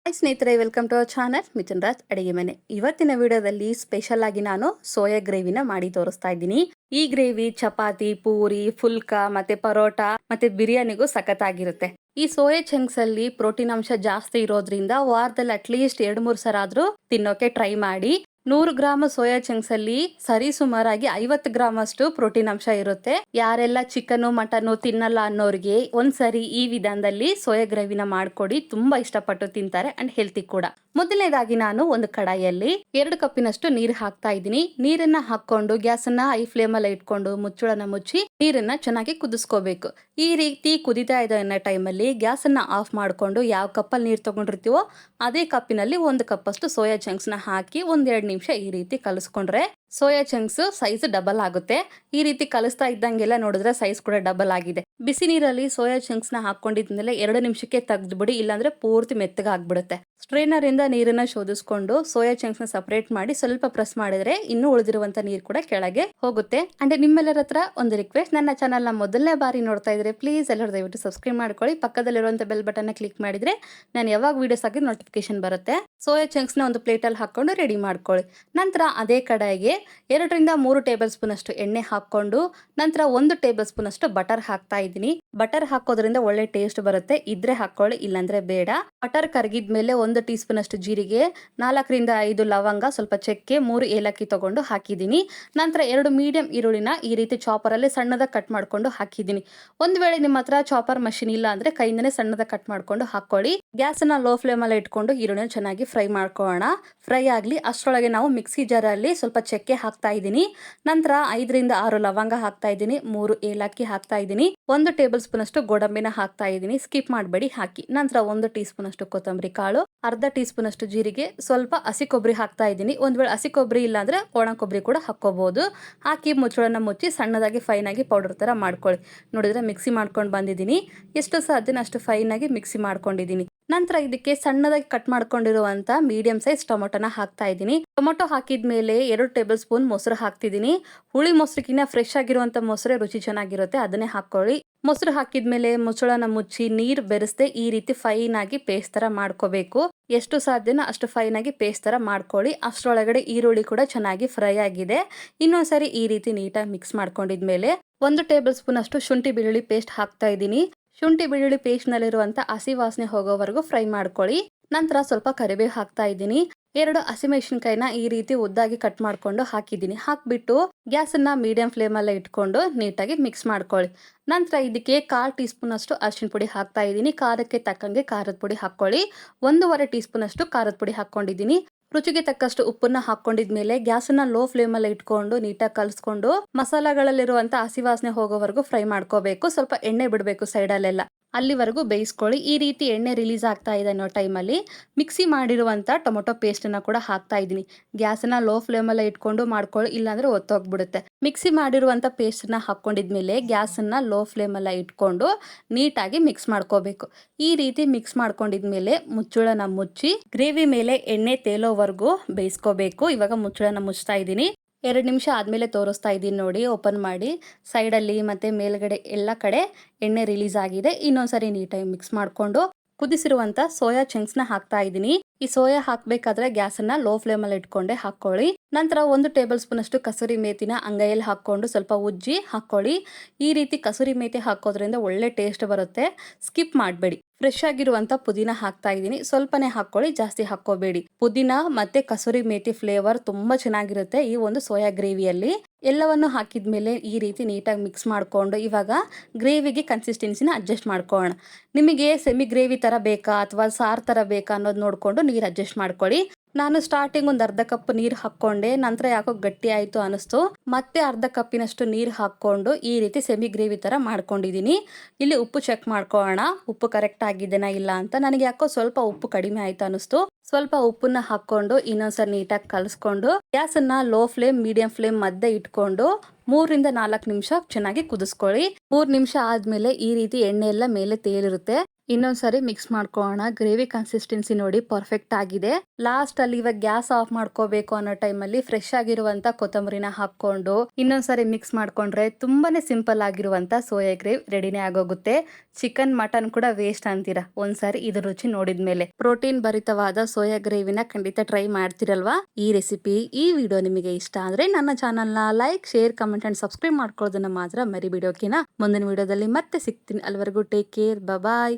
Hi ಸ್ನೇಹಿತರೆ, welcome to our channel Mithun Raj ಅಡಿಗೆ ಮನೆ. ಇವತ್ತಿನ ವಿಡಿಯೋದಲ್ಲಿ ಸ್ಪೆಷಲ್ ಆಗಿ ನಾನು ಸೋಯಾ ಗ್ರೇವಿನ ಮಾಡಿ ತೋರಿಸ್ತಾ ಇದ್ದೀನಿ. ಈ ಗ್ರೇವಿ ಚಪಾತಿ, ಪೂರಿ, ಫುಲ್ಕಾ ಮತ್ತೆ ಪರೋಟ ಮತ್ತೆ ಬಿರಿಯಾನಿಗೂ ಸಖತ್ತಾಗಿರುತ್ತೆ. ಈ ಸೋಯಾ ಚಂಕ್ಸ್ ಅಲ್ಲಿ ಪ್ರೋಟೀನ್ ಅಂಶ ಜಾಸ್ತಿ ಇರೋದ್ರಿಂದ ವಾರದಲ್ಲಿ ಅಟ್ಲೀಸ್ಟ್ 2-3 ಸಲ ಆದ್ರೂ ತಿನ್ನೋಕೆ ಟ್ರೈ ಮಾಡಿ. 100 ಗ್ರಾಮ್ ಸೋಯಾ ಚಂಕ್ಸ್ ಅಲ್ಲಿ ಸರಿ ಸುಮಾರಾಗಿ 50 ಗ್ರಾಮ್ ಅಷ್ಟು ಪ್ರೋಟೀನ್ ಅಂಶ ಇರುತ್ತೆ. ಯಾರೆಲ್ಲ ಚಿಕನ್ ಮಟನ್ ತಿನ್ನಲ್ಲ ಅನ್ನೋರಿಗೆ ಒಂದ್ಸರಿ ಈ ವಿಧಾನದಲ್ಲಿ ಸೋಯಾ ಗ್ರೇವಿನ ಮಾಡ್ಕೊಡಿ, ತುಂಬಾ ಇಷ್ಟಪಟ್ಟು ತಿಂತಾರೆ ಅಂಡ್ ಹೆಲ್ತಿ ಕೂಡ. ಮೊದಲನೇದಾಗಿ ನಾನು ಒಂದು ಕಡಾಯಿಯಲ್ಲಿ 2 ಕಪ್ಪಿನಷ್ಟು ನೀರು ಹಾಕ್ತಾ ಇದ್ದೀನಿ. ನೀರನ್ನ ಹಾಕೊಂಡು ಗ್ಯಾಸ್ ಅನ್ನ ಹೈ ಫ್ಲೇಮ್ ಅಲ್ಲಿ ಇಟ್ಕೊಂಡು ಮುಚ್ಚಳನ ಮುಚ್ಚಿ ನೀರನ್ನ ಚೆನ್ನಾಗಿ ಕುದಿಸ್ಕೋಬೇಕು. ಈ ರೀತಿ ಕುದಿತಾ ಇದೆ ಅನ್ನೋ ಟೈಮಲ್ಲಿ ಗ್ಯಾಸ್ ಅನ್ನ ಆಫ್ ಮಾಡ್ಕೊಂಡು ಯಾವ ಕಪ್ಪಲ್ಲಿ ನೀರು ತಗೊಂಡಿರ್ತೀವೋ ಅದೇ ಕಪ್ಪಿನಲ್ಲಿ 1 ಕಪ್ ಅಷ್ಟು ಸೋಯಾ ಚಂಕ್ಸ್ ನ ಹಾಕಿ 1-2 ನಿಮಿಷ ಈ ರೀತಿ ಕಲಿಸ್ಕೊಂಡ್ರೆ ಸೋಯಾ ಚಂಕ್ಸ್ ಸೈಜ್ ಡಬಲ್ ಆಗುತ್ತೆ. ಈ ರೀತಿ ಕಲಿಸ್ತಾ ಇದ್ದಂಗೆಲ್ಲ ನೋಡಿದ್ರೆ ಸೈಜ್ ಕೂಡ ಡಬಲ್ ಆಗಿದೆ. ಬಿಸಿ ನೀರಲ್ಲಿ ಸೋಯಾ ಚಂಕ್ಸ್ ನ ಹಾಕೊಂಡಿದ್ಮೇಲೆ 2 ನಿಮಿಷಕ್ಕೆ ತೆಗೆದ್ಬಿಡಿ, ಇಲ್ಲಾಂದ್ರೆ ಪೂರ್ತಿ ಮೆತ್ತಗಾಗ್ಬಿಡುತ್ತೆ. ಸ್ಟ್ರೈನರ್ ಇಂದ ನೀರನ್ನ ಶೋಧಿಸ್ಕೊಂಡು ಸೋಯಾ ಚಂಕ್ಸ್ ನ ಸಪರೇಟ್ ಮಾಡಿ ಸ್ವಲ್ಪ ಪ್ರೆಸ್ ಮಾಡಿದ್ರೆ ಇನ್ನು ಉಳಿದಿರುವಂತ ನೀರು ಕೂಡ ಕೆಳಗೆ ಹೋಗುತ್ತೆ. ಅಂಡ್ ನಿಮ್ಮೆಲ್ಲರ ಹತ್ರ ಒಂದು ರಿಕ್ವೆಸ್ಟ್, ನನ್ನ ಚಾನಲ್ ನ ಮೊದಲನೇ ಬಾರಿ ನೋಡ್ತಾ ಇದ್ರೆ ಪ್ಲೀಸ್ ಎಲ್ಲರೂ ದಯವಿಟ್ಟು ಸಬ್ಸ್ಕ್ರೈಬ್ ಮಾಡ್ಕೊಳ್ಳಿ. ಪಕ್ಕದಲ್ಲಿರುವಂತ ಬೆಲ್ ಬಟನ್ ನ ಕ್ಲಿಕ್ ಮಾಡಿದ್ರೆ ನಾನು ಯಾವಾಗ ವಿಡಿಯೋಸ್ ಆಗಿ ನೋಟಿಫಿಕೇಶನ್ ಬರುತ್ತೆ. ಸೋಯಾ ಚಂಕ್ಸ್ ನ ಒಂದು ಪ್ಲೇಟ್ ಅಲ್ಲಿ ಹಾಕೊಂಡು ರೆಡಿ ಮಾಡ್ಕೊಳ್ಳಿ. ನಂತರ ಅದೇ ಕಡಾಯಿಗೆ 2-3 ಟೇಬಲ್ ಸ್ಪೂನ್ ಅಷ್ಟು ಎಣ್ಣೆ ಹಾಕೊಂಡು ನಂತರ 1 ಟೇಬಲ್ ಸ್ಪೂನ್ ಅಷ್ಟು ಬಟರ್ ಹಾಕ್ತಾ ಇದ್ದೀನಿ. ಬಟರ್ ಹಾಕೋದ್ರಿಂದ ಒಳ್ಳೆ ಟೇಸ್ಟ್ ಬರುತ್ತೆ, ಇದ್ರೆ ಹಾಕೊಳ್ಳಿ, ಇಲ್ಲಾಂದ್ರೆ ಬೇಡ. ಬಟರ್ ಕರಗಿದ್ಮೇಲೆ 1 ಟೀ ಸ್ಪೂನ್ ಅಷ್ಟು ಜೀರಿಗೆ, 4-5 ಲವಂಗ, ಸ್ವಲ್ಪ ಚಕ್ಕೆ, 3 ಏಲಕ್ಕಿ ತಗೊಂಡು ಹಾಕಿದ್ದೀನಿ. ನಂತರ 2 ಮೀಡಿಯಂ ಈರುಳ್ಳಿನ ಈ ರೀತಿ ಚಾಪರ್ ಅಲ್ಲಿ ಸಣ್ಣದಾಗಿ ಕಟ್ ಮಾಡ್ಕೊಂಡು ಹಾಕಿದ್ದೀನಿ. ಒಂದ್ ವೇಳೆ ನಿಮ್ಮ ಹತ್ರ ಚಾಪರ್ ಮಷಿನ್ ಇಲ್ಲ ಅಂದ್ರೆ ಕೈಯಿಂದನೇ ಸಣ್ಣದಾಗಿ ಕಟ್ ಮಾಡ್ಕೊಂಡು ಹಾಕೊಳ್ಳಿ. ಗ್ಯಾಸ್ ನ ಲೋ ಫ್ಲೇಮ್ ಅಲ್ಲಿ ಇಟ್ಕೊಂಡು ಈರುಳ್ಳಿನ ಚೆನ್ನಾಗಿ ಫ್ರೈ ಮಾಡ್ಕೊಳ್ಳೋಣ. ಫ್ರೈ ಆಗ್ಲಿ ಅಷ್ಟರೊಳಗೆ ನಾವು ಮಿಕ್ಸಿ ಜಾರ್ ಅಲ್ಲಿ ಸ್ವಲ್ಪ ಚಕ್ಕೆ ಹಾಕ್ತಾ ಇದ್ದೀನಿ. ನಂತರ 5-6 ಲವಂಗ ಹಾಕ್ತಾ ಇದ್ದೀನಿ, 3 ಏಲಕ್ಕಿ ಹಾಕ್ತಾ ಇದ್ದೀನಿ, 1 ಟೇಬಲ್ ಸ್ಪೂನ್ ಅಷ್ಟು ಗೋಡಂಬಿನ ಹಾಕ್ತಾ ಇದ್ದೀನಿ, ಸ್ಕಿಪ್ ಮಾಡಬೇಡಿ ಹಾಕಿ. ನಂತರ 1 ಟೀ ಸ್ಪೂನ್ ಅಷ್ಟು ಕೊತ್ತಂಬರಿ ಕಾಳು, ಅರ್ಧ ಟೀ ಸ್ಪೂನ್ ಅಷ್ಟು ಜೀರಿಗೆ, ಸ್ವಲ್ಪ ಹಸಿ ಕೊಬ್ಬರಿ ಹಾಕ್ತಾ ಇದ್ದೀನಿ. ಒಂದ್ ವೇಳೆ ಹಸಿ ಕೊಬ್ಬರಿ ಇಲ್ಲ ಅಂದ್ರೆ ಒಣ ಕೊಬ್ಬರಿ ಕೂಡ ಹಾಕೋಬಹುದು. ಹಾಕಿ ಮುಚ್ಚಳನ ಮುಚ್ಚಿ ಸಣ್ಣದಾಗಿ ಫೈನ್ ಆಗಿ ಪೌಡರ್ ತರ ಮಾಡ್ಕೊಳ್ಳಿ. ನೋಡಿದ್ರೆ ಮಿಕ್ಸಿ ಮಾಡ್ಕೊಂಡು ಬಂದಿದ್ದೀನಿ. ಎಷ್ಟು ಸಾಧ್ಯನ ಅಷ್ಟು ಫೈನ್ ಆಗಿ ಮಿಕ್ಸಿ ಮಾಡ್ಕೊಂಡಿದ್ದೀನಿ. ನಂತರ ಇದಕ್ಕೆ ಸಣ್ಣದಾಗಿ ಕಟ್ ಮಾಡ್ಕೊಂಡಿರುವಂತ ಮೀಡಿಯಂ ಸೈಜ್ ಟೊಮೊಟೊನ ಹಾಕ್ತಾ ಇದ್ದೀನಿ. ಟೊಮೊಟೊ ಹಾಕಿದ್ಮೇಲೆ 2 ಟೇಬಲ್ ಸ್ಪೂನ್ ಮೊಸರು ಹಾಕ್ತಿದ್ದೀನಿ. ಹುಳಿ ಮೊಸರಿಗಿನ್ನ ಫ್ರೆಶ್ ಆಗಿರುವಂತ ಮೊಸರೇ ರುಚಿ ಚೆನ್ನಾಗಿರುತ್ತೆ, ಅದನ್ನೇ ಹಾಕೊಳ್ಳಿ. ಮೊಸರು ಹಾಕಿದ್ಮೇಲೆ ಮುಚ್ಚಳನ ಮುಚ್ಚಿ ನೀರು ಬೆರೆಸದೆ ಈ ರೀತಿ ಫೈನ್ ಆಗಿ ಪೇಸ್ಟ್ ತರ ಮಾಡ್ಕೋಬೇಕು. ಎಷ್ಟು ಸಾಧ್ಯನೋ ಅಷ್ಟು ಫೈನ್ ಆಗಿ ಪೇಸ್ಟ್ ತರ ಮಾಡ್ಕೊಳ್ಳಿ. ಅಷ್ಟರೊಳಗಡೆ ಈರುಳ್ಳಿ ಕೂಡ ಚೆನ್ನಾಗಿ ಫ್ರೈ ಆಗಿದೆ. ಇನ್ನೊಂದ್ಸರಿ ಈ ರೀತಿ ನೀಟಾಗಿ ಮಿಕ್ಸ್ ಮಾಡ್ಕೊಂಡಿದ್ಮೇಲೆ 1 ಟೇಬಲ್ ಸ್ಪೂನ್ ಅಷ್ಟು ಶುಂಠಿ ಬೆಳ್ಳುಳ್ಳಿ ಪೇಸ್ಟ್ ಹಾಕ್ತಾ ಇದ್ದೀನಿ. ಶುಂಠಿ ಬೆಳ್ಳುಳ್ಳಿ ಪೇಸ್ಟ್ ನಲ್ಲಿರುವಂತ ಹಸಿ ವಾಸನೆ ಹೋಗೋವರೆಗೂ ಫ್ರೈ ಮಾಡ್ಕೊಳ್ಳಿ. ನಂತರ ಸ್ವಲ್ಪ ಕರಿಬೇವು ಹಾಕ್ತಾ ಇದ್ದೀನಿ. 2 ಹಸಿಮೆಣಸಿನಕಾಯಿನ ಈ ರೀತಿ ಉದ್ದಾಗಿ ಕಟ್ ಮಾಡ್ಕೊಂಡು ಹಾಕಿದ್ದೀನಿ. ಹಾಕ್ಬಿಟ್ಟು ಗ್ಯಾಸ್ ಅನ್ನ ಮೀಡಿಯಂ ಫ್ಲೇಮ್ ಅಲ್ಲೇ ಇಟ್ಕೊಂಡು ನೀಟಾಗಿ ಮಿಕ್ಸ್ ಮಾಡ್ಕೊಳ್ಳಿ. ನಂತರ ಇದಕ್ಕೆ 1/4 ಟೀ ಸ್ಪೂನ್ ಅಷ್ಟು ಅರಿಶಿನ ಪುಡಿ ಹಾಕ್ತಾ ಇದ್ದೀನಿ. ಖಾರಕ್ಕೆ ತಕ್ಕಂಗೆ ಖಾರದ ಪುಡಿ ಹಾಕೊಳ್ಳಿ. 1.5 ಟೀ ಸ್ಪೂನ್ ಅಷ್ಟು ಖಾರದ ಪುಡಿ ಹಾಕೊಂಡಿದ್ದೀನಿ. ರುಚಿಗೆ ತಕ್ಕಷ್ಟು ಉಪ್ಪನ್ನ ಹಾಕೊಂಡಿದ್ಮೇಲೆ ಗ್ಯಾಸ್ ಅನ್ನ ಲೋ ಫ್ಲೇಮ್ ಅಲ್ಲಿ ಇಟ್ಕೊಂಡು ನೀಟಾಗಿ ಕಲಿಸ್ಕೊಂಡು ಮಸಾಲೆಗಳಲ್ಲಿರುವಂತ ಹಸಿ ವಾಸನೆ ಹೋಗೋವರೆಗೂ ಫ್ರೈ ಮಾಡ್ಕೋಬೇಕು. ಸ್ವಲ್ಪ ಎಣ್ಣೆ ಬಿಡಬೇಕು ಸೈಡ್ ಅಲ್ಲೆಲ್ಲ, ಅಲ್ಲಿವರೆಗೂ ಬೇಯಿಸ್ಕೊಳ್ಳಿ. ಈ ರೀತಿ ಎಣ್ಣೆ ರಿಲೀಸ್ ಆಗ್ತಾ ಇದೆ ಅನ್ನೋ ಟೈಮಲ್ಲಿ ಮಿಕ್ಸಿ ಮಾಡಿರುವಂತ ಟೊಮೊಟೊ ಪೇಸ್ಟ್ ಅನ್ನ ಕೂಡ ಹಾಕ್ತಾ ಇದ್ದೀನಿ. ಗ್ಯಾಸ್ ಅನ್ನ ಲೋ ಫ್ಲೇಮ್ ಅಲ್ಲೇ ಇಟ್ಕೊಂಡು ಮಾಡ್ಕೊಳ್ಳಿ, ಇಲ್ಲಾಂದ್ರೆ ಒತ್ತೋಗ್ಬಿಡುತ್ತೆ. ಮಿಕ್ಸಿ ಮಾಡಿರುವಂತ ಪೇಸ್ಟ್ ಅನ್ನ ಹಾಕೊಂಡಿದ್ಮೇಲೆ ಗ್ಯಾಸ್ ಅನ್ನ ಲೋ ಫ್ಲೇಮ್ ಅಲ್ಲ ಇಟ್ಕೊಂಡು ನೀಟಾಗಿ ಮಿಕ್ಸ್ ಮಾಡ್ಕೋಬೇಕು. ಈ ರೀತಿ ಮಿಕ್ಸ್ ಮಾಡ್ಕೊಂಡಿದ್ಮೇಲೆ ಮುಚ್ಚಳನ ಮುಚ್ಚಿ ಗ್ರೇವಿ ಮೇಲೆ ಎಣ್ಣೆ ತೇಲೋವರೆಗೂ ಬೇಯಿಸ್ಕೋಬೇಕು. ಇವಾಗ ಮುಚ್ಚಳನ ಮುಚ್ತಾ ಇದ್ದೀನಿ. 2 ನಿಮಿಷ ಆದ್ಮೇಲೆ ತೋರಿಸ್ತಾ ಇದ್ದೀನಿ ನೋಡಿ, ಓಪನ್ ಮಾಡಿ. ಸೈಡಲ್ಲಿ ಮತ್ತೆ ಮೇಲ್ಗಡೆ ಎಲ್ಲ ಕಡೆ ಎಣ್ಣೆ ರಿಲೀಸ್ ಆಗಿದೆ. ಇನ್ನೊಂದ್ಸರಿ ನೀಟಾಗಿ ಮಿಕ್ಸ್ ಮಾಡ್ಕೊಂಡು ಕುದಿಸಿರುವಂತ ಸೋಯಾ ಚಂಕ್ಸ್ ನ ಹಾಕ್ತಾ ಇದ್ದೀನಿ. ಈ ಸೋಯಾ ಹಾಕ್ಬೇಕಾದ್ರೆ ಗ್ಯಾಸ್ ಅನ್ನ ಲೋ ಫ್ಲೇಮ್ ಅಲ್ಲಿ ಇಟ್ಕೊಂಡೆ ಹಾಕೊಳ್ಳಿ. ನಂತರ 1 ಟೇಬಲ್ ಸ್ಪೂನ್ ಅಷ್ಟು ಕಸೂರಿ ಮೇಥಿನ ಅಂಗೈಯಲ್ಲಿ ಹಾಕೊಂಡು ಸ್ವಲ್ಪ ಉಜ್ಜಿ ಹಾಕೊಳ್ಳಿ. ಈ ರೀತಿ ಕಸೂರಿ ಮೇಥಿ ಹಾಕೋದ್ರಿಂದ ಒಳ್ಳೆ ಟೇಸ್ಟ್ ಬರುತ್ತೆ, ಸ್ಕಿಪ್ ಮಾಡಬೇಡಿ. ಫ್ರೆಶ್ ಆಗಿರುವಂತ ಪುದೀನ ಹಾಕ್ತಾ ಇದ್ದೀನಿ. ಸ್ವಲ್ಪನೇ ಹಾಕೊಳ್ಳಿ, ಜಾಸ್ತಿ ಹಾಕೋಬೇಡಿ. ಪುದೀನ ಮತ್ತೆ ಕಸೂರಿ ಮೇಥಿ ಫ್ಲೇವರ್ ತುಂಬಾ ಚೆನ್ನಾಗಿರುತ್ತೆ ಈ ಒಂದು ಸೋಯಾ ಗ್ರೇವಿಯಲ್ಲಿ. ಎಲ್ಲವನ್ನು ಹಾಕಿದ್ಮೇಲೆ ಈ ರೀತಿ ನೀಟಾಗಿ ಮಿಕ್ಸ್ ಮಾಡ್ಕೊಂಡು ಇವಾಗ ಗ್ರೇವಿಗೆ ಕನ್ಸಿಸ್ಟೆನ್ಸಿನ ಅಡ್ಜಸ್ಟ್ ಮಾಡ್ಕೊಳ್ಳೋಣ. ನಿಮಗೆ ಸೆಮಿ ಗ್ರೇವಿ ತರ ಬೇಕಾ ಅಥವಾ ಸಾರು ತರ ಬೇಕಾ ಅನ್ನೋದು ನೋಡ್ಕೊಂಡು ನೀರು ಅಡ್ಜಸ್ಟ್ ಮಾಡ್ಕೊಳ್ಳಿ. ನಾನು ಸ್ಟಾರ್ಟಿಂಗ್ ಒಂದು ಅರ್ಧ ಕಪ್ ನೀರು ಹಾಕೊಂಡೆ, ನಂತರ ಯಾಕೋ ಗಟ್ಟಿ ಆಯ್ತು ಅನಿಸ್ತು, ಮತ್ತೆ ಅರ್ಧ ಕಪ್ಪಿನಷ್ಟು ನೀರು ಹಾಕೊಂಡು ಈ ರೀತಿ ಸೆಮಿ ಗ್ರೇವಿ ತರ ಮಾಡ್ಕೊಂಡಿದ್ದೀನಿ. ಇಲ್ಲಿ ಉಪ್ಪು ಚೆಕ್ ಮಾಡ್ಕೊಳ್ಳೋಣ, ಉಪ್ಪು ಕರೆಕ್ಟ್ ಆಗಿದೆನಾ ಇಲ್ಲ ಅಂತ. ನನಗೆ ಯಾಕೋ ಸ್ವಲ್ಪ ಉಪ್ಪು ಕಡಿಮೆ ಆಯ್ತು ಅನಿಸ್ತು. ಸ್ವಲ್ಪ ಉಪ್ಪನ್ನ ಹಾಕೊಂಡು ಇನ್ನೊಂದ್ಸರಿ ನೀಟಾಗಿ ಕಲಿಸ್ಕೊಂಡು ಗ್ಯಾಸ್ ಅನ್ನ ಲೋ ಫ್ಲೇಮ್ ಮೀಡಿಯಂ ಫ್ಲೇಮ್ ಮಧ್ಯೆ ಇಟ್ಕೊಂಡು 3-4 ನಿಮಿಷ ಚೆನ್ನಾಗಿ ಕುದಿಸ್ಕೊಳ್ಳಿ. 3 ನಿಮಿಷ ಆದ್ಮೇಲೆ ಈ ರೀತಿ ಎಣ್ಣೆ ಎಲ್ಲ ಮೇಲೆ ತೇಲಿರುತ್ತೆ. ಇನ್ನೊಂದ್ಸರಿ ಮಿಕ್ಸ್ ಮಾಡ್ಕೊಳ್ಳೋಣ. ಗ್ರೇವಿ ಕನ್ಸಿಸ್ಟೆನ್ಸಿ ನೋಡಿ ಪರ್ಫೆಕ್ಟ್ ಆಗಿದೆ. ಲಾಸ್ಟ್ ಅಲ್ಲಿ ಇವಾಗ ಗ್ಯಾಸ್ ಆಫ್ ಮಾಡ್ಕೋಬೇಕು ಅನ್ನೋ ಟೈಮಲ್ಲಿ ಫ್ರೆಶ್ ಆಗಿರುವಂತ ಕೊತ್ತಂಬರಿನ ಹಾಕೊಂಡು ಇನ್ನೊಂದ್ಸರಿ ಮಿಕ್ಸ್ ಮಾಡ್ಕೊಂಡ್ರೆ ತುಂಬಾನೇ ಸಿಂಪಲ್ ಆಗಿರುವಂತ ಸೋಯಾ ಗ್ರೇವ್ ರೆಡಿನೇ ಆಗೋಗುತ್ತೆ. ಚಿಕನ್ ಮಟನ್ ಕೂಡ ವೇಸ್ಟ್ ಅಂತೀರಾ, ಒಂದ್ಸಾರಿ ಇದ್ರ ರುಚಿ ನೋಡಿದ್ಮೇಲೆ. ಪ್ರೋಟೀನ್ ಭರಿತವಾದ ಸೋಯಾ ಗ್ರೇವಿನ ಖಂಡಿತ ಟ್ರೈ ಮಾಡ್ತಿರಲ್ವಾ. ಈ ರೆಸಿಪಿ, ಈ ವಿಡಿಯೋ ನಿಮಗೆ ಇಷ್ಟ ಆದ್ರೆ ನನ್ನ ಚಾನಲ್ನ like, share, comment and subscribe ಮಾಡ್ಕೊಳ್ಳೋದನ್ನ ಮಾತ್ರ ಮರಿಬಿಡಿ. ಓಕೆನಾ? ಮುಂದಿನ ವಿಡಿಯೋದಲ್ಲಿ ಮತ್ತೆ ಸಿಗ್ತೀನಿ. ಅಲ್ಲಿವರೆಗೂ ಟೇಕ್ ಕೇರ್, ಬಾಯ್.